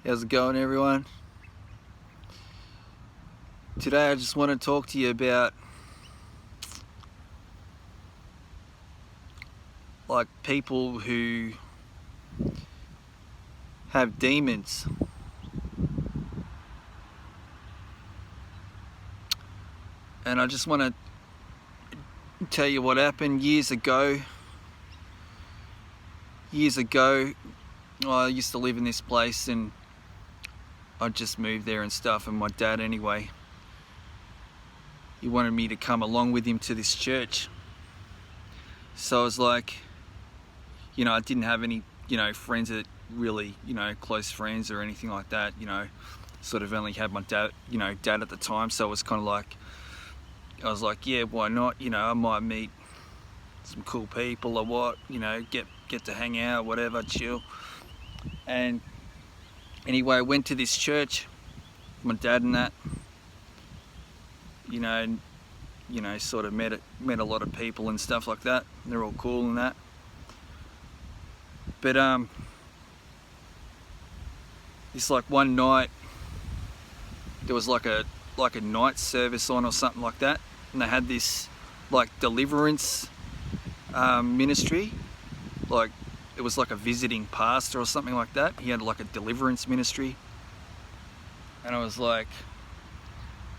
How's it going, everyone? Today I just want to talk to you about people who have demons. And I just want to tell you what happened years ago. I used to live in this place and I just moved there and stuff, and my dad anyway, he wanted me to come along with him to this church. So I was like, I didn't have any, friends that really, close friends or anything like that, sort of only had my dad, dad at the time. So it was kind of like, I was like, yeah, why not? I might meet some cool people or what, get to hang out, whatever, chill. And anyway, I went to this church, my dad and that, sort of met a lot of people and stuff like that. They're all cool and that. But it's like one night there was like a night service on or something like that, and they had this like Deliverance ministry. Like it was like a visiting pastor or something like that. He had like a Deliverance ministry, and I was like,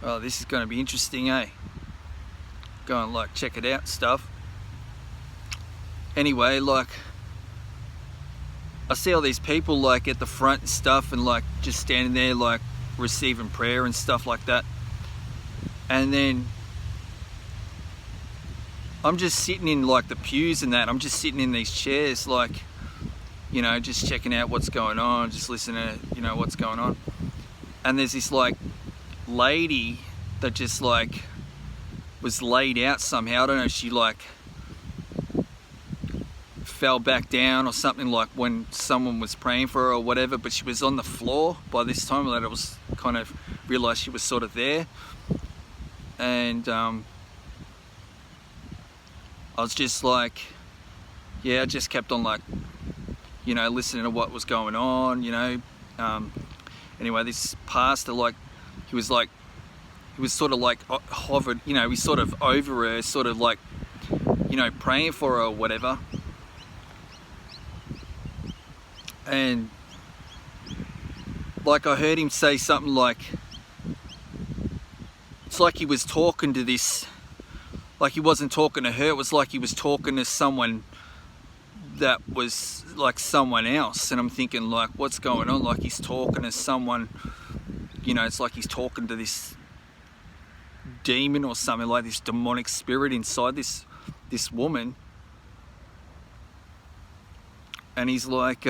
oh, this is going to be interesting, eh? Go and like check it out and stuff. Anyway, like I see all these people like at the front and stuff, and like just standing there like receiving prayer and stuff like that. And then I'm just sitting in like the pews and that. I'm just sitting in these chairs, like, just checking out what's going on, just listening to, what's going on. And there's this like lady that just like was laid out somehow. I don't know, she like fell back down or something, like when someone was praying for her or whatever, but she was on the floor by this time. That I was kind of realized she was sort of there. And I was just like, I just kept on like, listening to what was going on, anyway, this pastor, like, he was sort of like hovered, he sort of over her, sort of like, praying for her or whatever. And like I heard him say something like, it's like he was talking to this, like he wasn't talking to her, it was like he was talking to someone that was like someone else. And I'm thinking, like, what's going on? Like he's talking to someone, it's like he's talking to this demon or something, like this demonic spirit inside this woman. And he's like,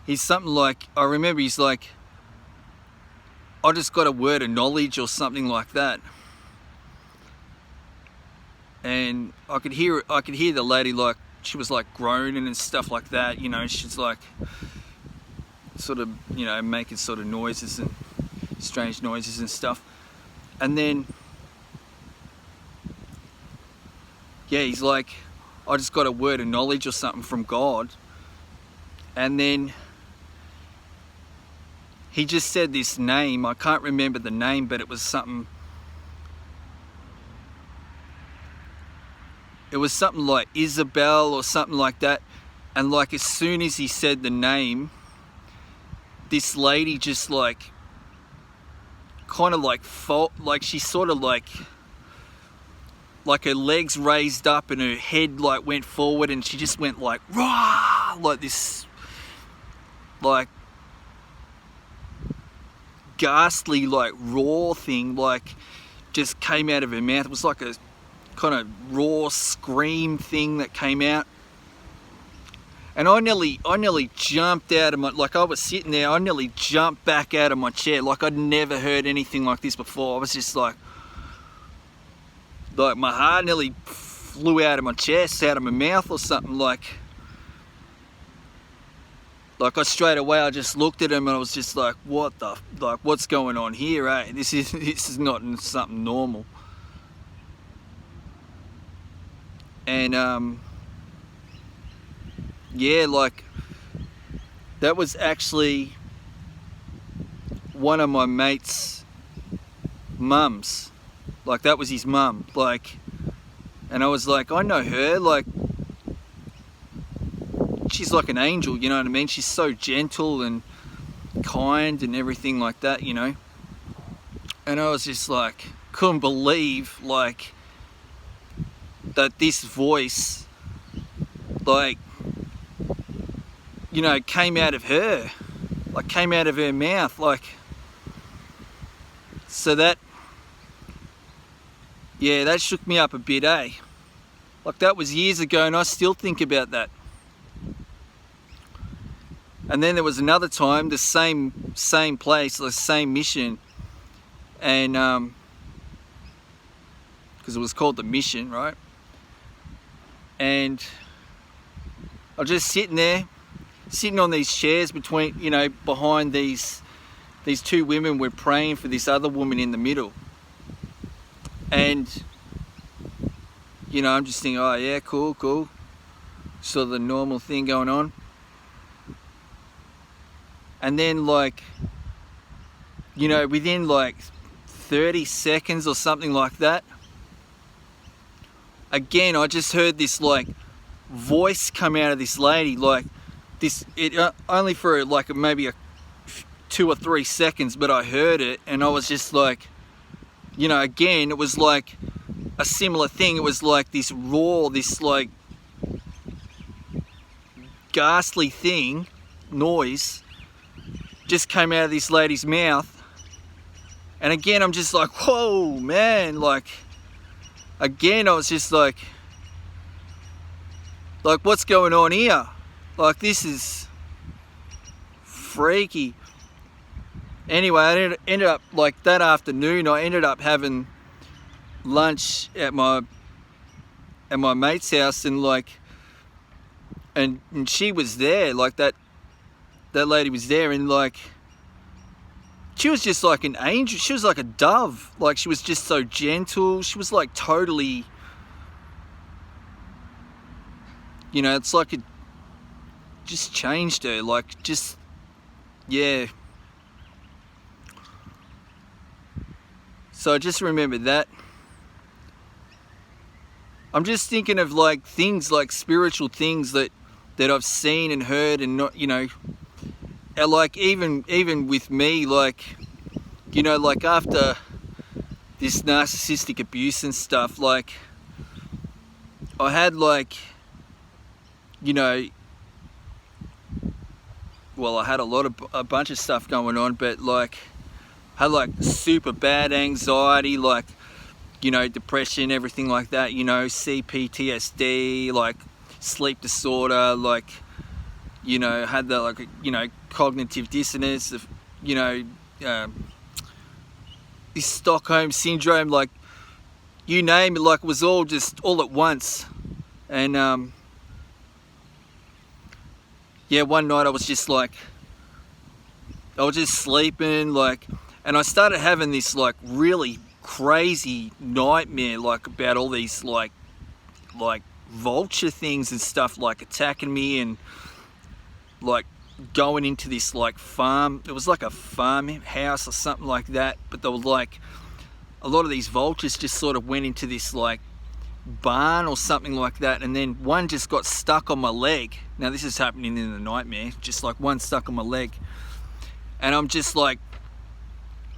he's something like, I remember he's like, I just got a word of knowledge or something like that. And I could hear the lady, like, she was like groaning and stuff like that, she's like sort of, making sort of noises and strange noises and stuff. And then, he's like, I just got a word of knowledge or something from God. And then he just said this name, I can't remember the name, but it was something, it was something like Isabel or something like that. And like as soon as he said the name, this lady just like kind of like like she sort of like her legs raised up and her head like went forward, and she just went like rah, like this like ghastly like raw thing like just came out of her mouth. It was like a kind of raw scream thing that came out. And I nearly jumped out of my, like I was sitting there, I nearly jumped back out of my chair. Like I'd never heard anything like this before. I was just like my heart nearly flew out of my chest, out of my mouth or something. Like I straight away, I just looked at him and I was just like, what's going on here, eh? This is not something normal. And like that was actually one of my mate's mums. Like, that was his mum. Like, and I was like, I know her. Like, she's like an angel, you know what I mean? She's so gentle and kind and everything like that, you know? And I was just like, couldn't believe, like, that this voice, like, you know, came out of her. Like, came out of her mouth. Like, so that, yeah, that shook me up a bit, eh? Like, that was years ago, and I still think about that. And then there was another time, the same place, the same mission, and because it was called the mission, right? And I was just sitting there, sitting on these chairs between, you know, behind these two women. We're praying for this other woman in the middle, and you know, I'm just thinking, oh yeah, cool, sort of the normal thing going on. And then, like, you know, within like 30 seconds or something like that, again, I just heard this like voice come out of this lady, like this, it only for like maybe 2 or 3 seconds, but I heard it, and I was just like, you know, again, it was like a similar thing. It was like this roar, this like ghastly thing, noise, just came out of this lady's mouth. And again, I'm just like, whoa, man. Like, again, I was just like, what's going on here? Like, this is freaky. Anyway, I ended up, like, that afternoon, I ended up having lunch at my mate's house, and like, and she was there, like, that lady was there, and like, she was just like an angel. She was like a dove. Like, she was just so gentle. She was like totally, you know, it's like it just changed her. Like, just, yeah. So I just remember that. I'm just thinking of like things, like spiritual things that I've seen and heard, and not, you know, like even with me, like, you know, like after this narcissistic abuse and stuff, like, I had like, you know, well, I had a bunch of stuff going on, but like, I had like super bad anxiety, like, you know, depression, everything like that, you know, CPTSD, like sleep disorder, like, you know, had the, like, you know, cognitive dissonance, of, you know, this Stockholm syndrome, like, you name it, like, it was all just all at once. And yeah, one night I was just like, I was just sleeping, like, and I started having this like really crazy nightmare, like, about all these like vulture things and stuff, like attacking me, and like going into this like farm. It was like a farmhouse or something like that, but there was like a lot of these vultures just sort of went into this like barn or something like that, and then one just got stuck on my leg. Now this is happening in the nightmare, just like one stuck on my leg, and I'm just like,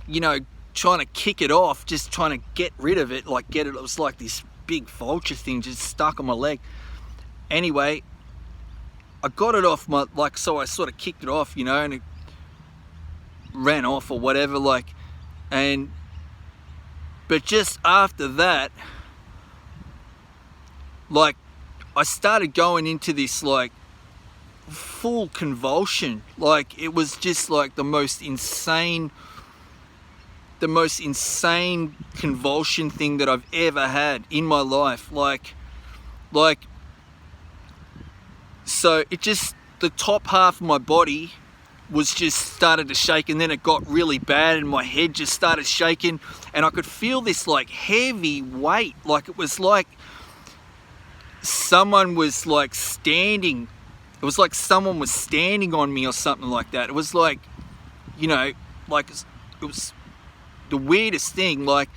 you know, trying to kick it off, just trying to get rid of it, like get it. It was like this big vulture thing just stuck on my leg. Anyway, I got it off my, like, so I sort of kicked it off, you know, and it ran off or whatever, like, and, but just after that, like, I started going into this, like, full convulsion. Like, it was just, like, the most insane convulsion thing that I've ever had in my life. Like, so it just, the top half of my body was just started to shake, and then it got really bad, and my head just started shaking, and I could feel this like heavy weight, like it was like someone was like standing, it was like someone was standing on me or something like that. It was like, you know, like it was the weirdest thing, like,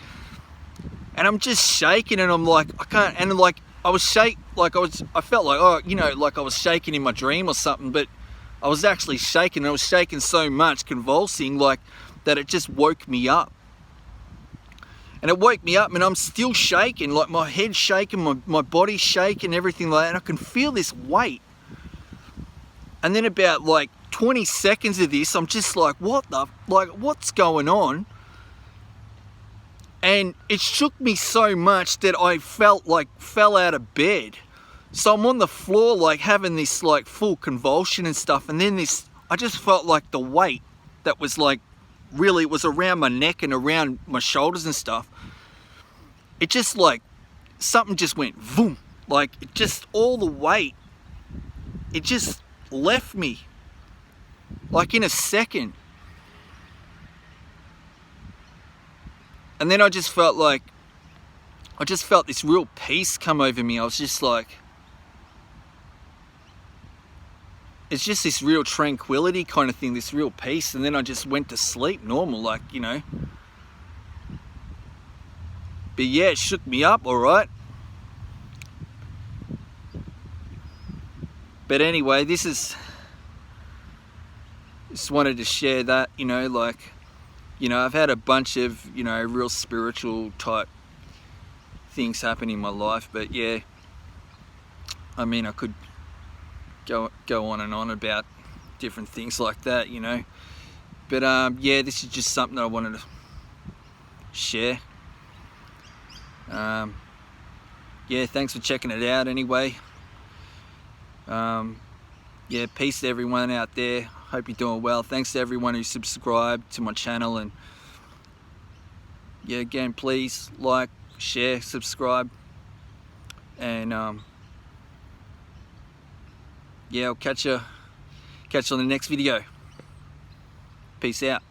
and I'm just shaking, and I'm like, I can't, and like I felt like, oh, you know, like I was shaking in my dream or something, but I was actually shaking, and I was shaking so much, convulsing, like, that it just woke me up. And it woke me up, and I'm still shaking, like my head's shaking, my body's shaking, everything like that, and I can feel this weight. And then about like 20 seconds of this, I'm just like, what's going on? And it shook me so much that I fell out of bed. So I'm on the floor, like having this like full convulsion and stuff, and then I just felt like the weight that was like, really, it was around my neck and around my shoulders and stuff. It just like, something just went boom, like it just, all the weight, it just left me, like in a second. And then I just felt this real peace come over me. I was just like, it's just this real tranquility kind of thing, this real peace. And then I just went to sleep normal, like, you know. But yeah, it shook me up, all right. But anyway, just wanted to share that, you know, like, you know, I've had a bunch of, you know, real spiritual type things happen in my life, but yeah, I mean, I could go on and on about different things like that, you know, but yeah, this is just something that I wanted to share. Yeah, thanks for checking it out anyway. Yeah, peace to everyone out there. Hope you're doing well. Thanks to everyone who subscribed to my channel, and yeah, again, please like, share, subscribe, and yeah, I'll catch you on the next video. Peace out.